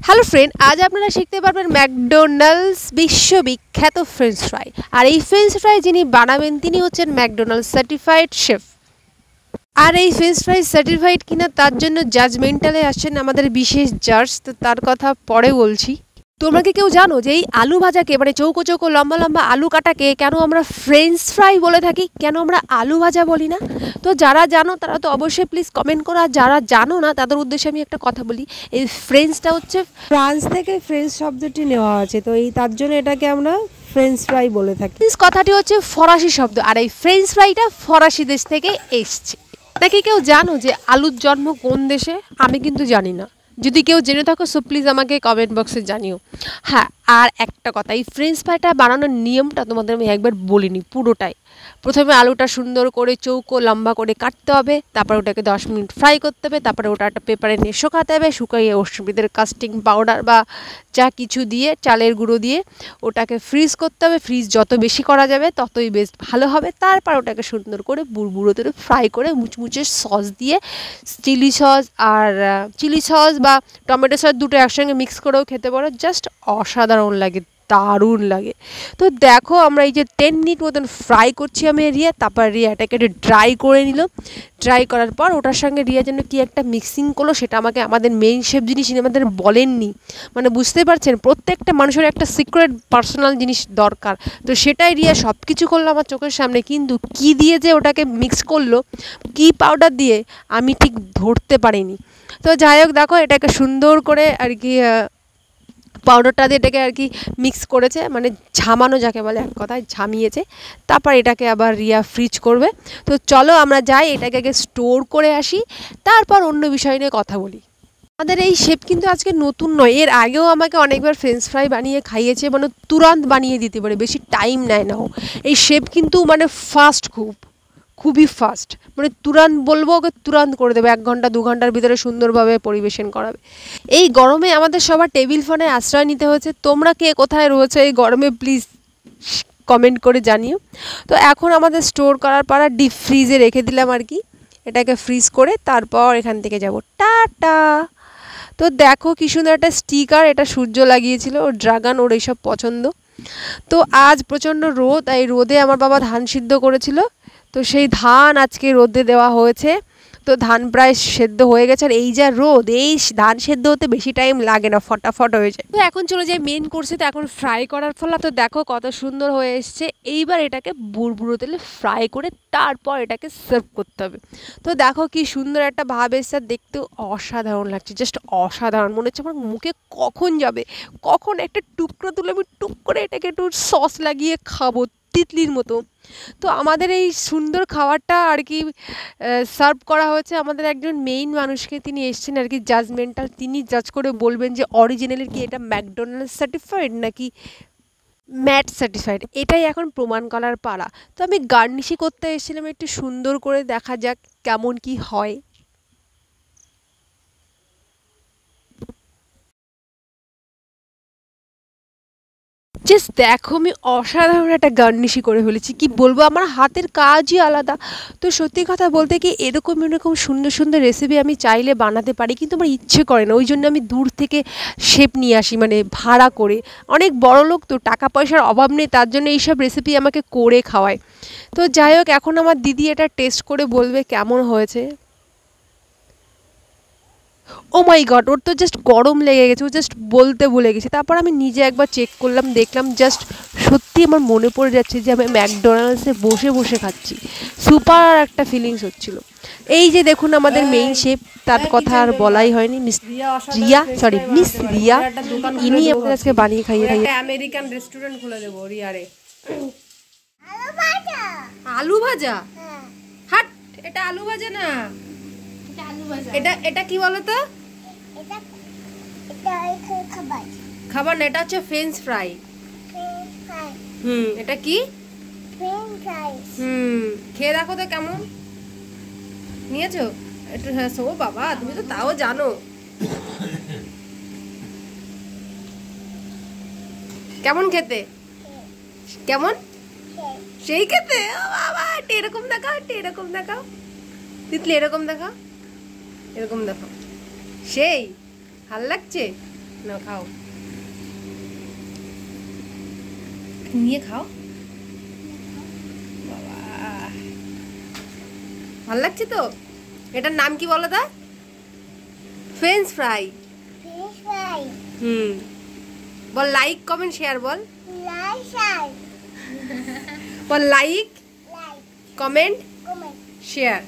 Hello friend, আজ আপনারা শিখতে পারবেন ম্যাকডোনাল্ডস বিশ্ববিখ্যাত ফ্রেঞ্চ ফ্রাই। আর এই ফ্রেঞ্চ ফ্রাই যিনি বানাবেন তিনি হচ্ছেন ম্যাকডোনাল্ডস সার্টিফাইড শেফ। আর এই ফ্রেঞ্চ ফ্রাই সার্টিফাইড কিনা তার জন্য জাজমেন্টালে আসছেন আমাদের বিশেষ জাজ, তো তার কথা পরে বলছি। তোমরা কি কেউ জানো যে এই আলু ভাজাকে, মানে চৌকো চৌকো লম্বা লম্বা আলু কাটাকে কেন আমরা ফ্রেঞ্চ ফ্রাই বলে থাকি, কেন আমরা আলু ভাজা বলি না? তো যারা জানো তারা তো অবশ্যই প্লিজ কমেন্ট করো, আর যারা জানো না তাদের উদ্দেশ্যে আমি একটা কথা বলি। এই ফ্রেঞ্চটা হচ্ছে ফ্রান্স থেকে ফ্রেঞ্চ শব্দটি নেওয়া আছে, তো এই তার জন্য এটাকে আমরা ফ্রেঞ্চ ফ্রাই বলে থাকি। কথাটি হচ্ছে ফরাসি শব্দ, আর এই ফ্রেঞ্চ ফ্রাইটা ফরাসি দেশ থেকে এসছে। নাকি কেউ জানো যে আলুর জন্ম কোন দেশে? আমি কিন্তু জানি না। যদি কেউ জেনে থাকো সো প্লিজ আমাকে কমেন্ট বক্সে জানিও। হ্যাঁ, আর একটা কথা, এই ফ্রেঞ্চ ফ্রাইটা বানানোর নিয়মটা তোমাদের আমি একবার বলিনি পুরোটাই। প্রথমে আলুটা সুন্দর করে চৌকো লম্বা করে কাটতে হবে, তারপর ওটাকে 10 মিনিট ফ্রাই করতে হবে, তারপরে ওটা একটা পেপারে নিয়ে শুকাতে হবে, শুকাইয়ে ওর ভিতরে কাস্টিং পাউডার বা যা কিছু দিয়ে, চালের গুঁড়ো দিয়ে ওটাকে ফ্রিজ করতে হবে। ফ্রিজ যত বেশি করা যাবে ততই বেশ ভালো হবে। তারপর ওটাকে সুন্দর করে বুড়বুড়ো করে ফ্রাই করে মুচমুচে সস দিয়ে, চিলি সস আর চিলি সস বা টমেটো সস দুটো একসঙ্গে মিক্স করেও খেতে পারো। জাস্ট অসাধারণ লাগে, দারুণ লাগে। তো দেখো আমরা এই যে 10 মিনিট মতন ফ্রাই করছি আমি রিয়া, তারপর রিয়া এটাকে একটু ড্রাই করে নিল। ড্রাই করার পর ওটার সঙ্গে রিয়া যেন কি একটা মিক্সিং করলো, সেটা আমাকে আমাদের মেইন শেফ জিনিস আমাদের বলেননি। মানে বুঝতে পারছেন, প্রত্যেকটা মানুষের একটা সিক্রেট পার্সোনাল জিনিস দরকার, তো সেটাই রিয়া সব কিছু করলো আমার চোখের সামনে। কিন্তু কি দিয়ে যে ওটাকে মিক্স করলো, কি পাউডার দিয়ে, আমি ঠিক ধরতে পারিনি। তো যাই হোক, দেখো এটাকে সুন্দর করে আর কি পাউডারটা দিয়ে এটাকে আর কি মিক্স করেছে, মানে ঝামানো যাকে বলে, এক কথায় ঝামিয়েছে। তারপর এটাকে আবার রিয়া ফ্রিজ করবে। তো চলো আমরা যাই, এটাকে আগে স্টোর করে আসি, তারপর অন্য বিষয় নিয়ে কথা বলি। আমাদের এই শেফ কিন্তু আজকে নতুন নয়, এর আগেও আমাকে অনেকবার ফ্রেঞ্চ ফ্রাই বানিয়ে খাইয়েছে, মানে তুরান্ত বানিয়ে দিতে পারে, বেশি টাইম নেয় না ও। এই শেফ কিন্তু মানে ফাস্ট, খুবই ফাস্ট, মানে তুরান্ত বলবো ওকে তুরান্ত করে দেবে, 1 ঘন্টা 2 ঘন্টার ভিতরে সুন্দরভাবে পরিবেশন করাবে। এই গরমে আমাদের সবার টেবিল ফ্যানের আশ্রয় নিতে হচ্ছে। তোমরা কে কোথায় রয়েছে এই গরমে প্লিজ কমেন্ট করে জানিও। তো এখন আমাদের স্টোর করার পর ডিপ ফ্রিজে রেখে দিলাম আর কি, এটাকে ফ্রিজ করে তারপর এখান থেকে যাব টাটা। তো দেখো কি সুন্দর একটা স্টিকার, এটা সূর্য লাগিয়েছিল, ওর ড্রাগন, ওর এইসব পছন্দ। তো আজ প্রচণ্ড রোদ, এই রোদে আমার বাবা ধান সিদ্ধ করেছিল, তো সেই ধান আজকে রোদে দেওয়া হয়েছে। তো ধান প্রায় সেদ্ধ হয়ে গেছে, আর এই যা রোদ, এই ধান সেদ্ধ হতে বেশি টাইম লাগে না, ফটাফট হয়ে যায়। তো এখন চলে যাই মেন কোর্সে। তো এখন ফ্রাই করার ফলে তো দেখো কত সুন্দর হয়ে এসছে। এইবার এটাকে বুড়বুড়ো তেলে ফ্রাই করে তারপর এটাকে সার্ভ করতে হবে। তো দেখো কি সুন্দর একটা ভাব এসছে, দেখতেও অসাধারণ লাগছে, জাস্ট অসাধারণ। মনে হচ্ছে আমার মুখে কখন যাবে, কখন একটা টুকরো তুলে আমি টুক করে এটাকে একটু সস লাগিয়ে খাবো তিতলির মতো। তো আমাদের এই সুন্দর খাবারটা আর কি সার্ভ করা হয়েছে আমাদের একজন মেইন মানুষকে, তিনি এসেছেন আর কি জাজমেন্টাল, তিনি জাজ করে বলবেন যে অরিজিনালি কি এটা ম্যাকডোনাল্ডস সার্টিফাইড নাকি ম্যাট সার্টিফাইড, এটাই এখন প্রমাণ করার পালা। তো আমি গার্নিশই করতে এসেছিলাম, একটু সুন্দর করে দেখা যাক কেমন কি হয়। জাস্ট দেখো আমি অসাধারণ একটা গার্নিশি করে ফেলেছি, কি বলবো, আমার হাতের কাজই আলাদা। তো সত্যি কথা বলতে কি এরকম এরকম সুন্দর সুন্দর রেসিপি আমি চাইলে বানাতে পারি, কিন্তু আমার ইচ্ছে করে না। ওই জন্য আমি দূর থেকে শেফ নিয়ে আসি, মানে ভাড়া করে। অনেক বড় লোক তো, টাকা পয়সার অভাব নেই, তার জন্য এইসব রেসিপি আমাকে করে খাওয়ায়। তো যাই হোক, এখন আমার দিদি এটা টেস্ট করে বলবে কেমন হয়েছে। ও মাই গড, ওর তো জাস্ট গরম লেগে গেছে, ও জাস্ট বলতে ভুলে গেছে। তারপর আমি নিজে একবার চেক করলাম, দেখলাম জাস্ট সত্যি আমার মনে পড়ে যাচ্ছে যে আমি ম্যাকডোনাল্ডসে বসে বসে খাচ্ছি। সুপার একটা ফিলিংস হচ্ছিল। এই যে দেখুন আমাদের মেইন শেফ, তার কথা আর বলাই হয়নি, মিস রিয়া, ইনি আমাদের আজকে বানিয়ে খাইয়ে আমেরিকান রেস্টুরেন্ট খুলে দেবো রিয়ারে। আলু ভাজা? হাট, এটা আলু ভাজা না, এটা এটা কি বলতো, খাবার না, এটা হচ্ছে ফ্রেঞ্চ ফ্রাই। এটা কি? খেয়ে দেখো তো কেমন নিয়েছো একটু। হ্যাঁ, ও বাবা, তুমি তো তাও জানো। কেমন খেতে? কেমন? সেই খেতে? ও বাবা, এরকম দেখাও, এরকম দেখাও তিতলি, এরকম দেখাও, এরকম দেখো, সেই ভাল লাগছে। না খাও, নিয়ে খাও। বাবা ভাল লাগছে তো। এটার নাম কি বলো তা? French fry. বল লাইক কমেন্ট শেয়ার বল। বল লাইক কমেন্ট শেয়ার।